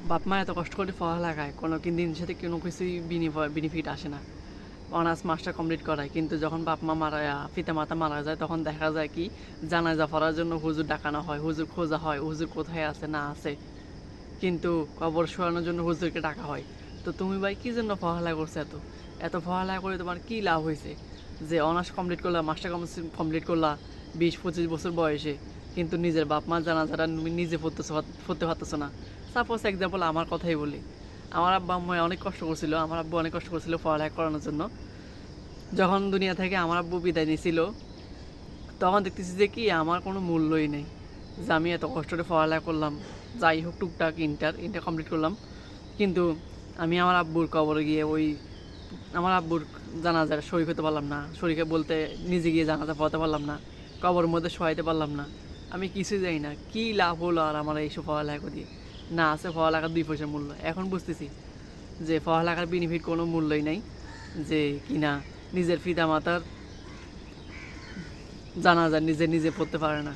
বাপ মা এত কষ্ট করে পড়ালেখায় কোনো দিন সাথে কোনো কিছুই বেনিফিট আসে না। অনার্স মাস্টার কমপ্লিট করায়, কিন্তু যখন বাপ মা পিতা মাতা মারা যায় তখন দেখা যায় কি জানাজা পড়ার জন্য হুজুর ডাকানো হয়, হুজুর খোঁজা হয়, হুজুর কোথায় আছে না আছে, কিন্তু কবর শোয়ানোর জন্য হুজুরকে ডাকা হয়। তো তুমি ভাই কী জন্য পড়ালেখা করছো? এত এত পড়ালেখা করে তোমার কী লাভ হয়েছে? যে অনার্স কমপ্লিট করলা, মাস্টার কমপ্লিট করলা 20-25 বছর বয়সে, কিন্তু নিজের বাপ মা জানাজাটা তুমি নিজে পড়তে পারতেছো না। সাপোজ এক্সাম্পল আমার কথাই বলি, আমার আব্বা আম্মা অনেক কষ্ট করছিল, আমার আব্বু অনেক কষ্ট করছিল পড়ালেখা করানোর জন্য। যখন দুনিয়া থেকে আমার আব্বু বিদায় নিয়েছিল তখন দেখতেছি যে কি আমার কোনো মূল্যই নেই, যে আমি এত কষ্ট করে পড়ালেখা করলাম, যাই হোক টুকটাক ইন্টার কমপ্লিট করলাম, কিন্তু আমি আমার আব্বুর কবরে গিয়ে আমার আব্বুর জানাজার শরীক হতে পারলাম না, শরীকে বলতে নিজে গিয়ে জানাজা পড়াতে পারলাম না, কবরের মধ্যে শোয়াইতে পারলাম না। আমি কিছুই জানি না কী লাভ হলো আর আমার এইসব পড়ালেখা দিয়ে। না আছে পড়ালেখার 2 পয়সার মূল্য। এখন বুঝতেছি যে পড়ালেখার বেনিফিট কোনো মূল্যই নাই, যে কিনা নিজের পিতা মাতার জানাজা নিজে নিজে পড়তে পারে না।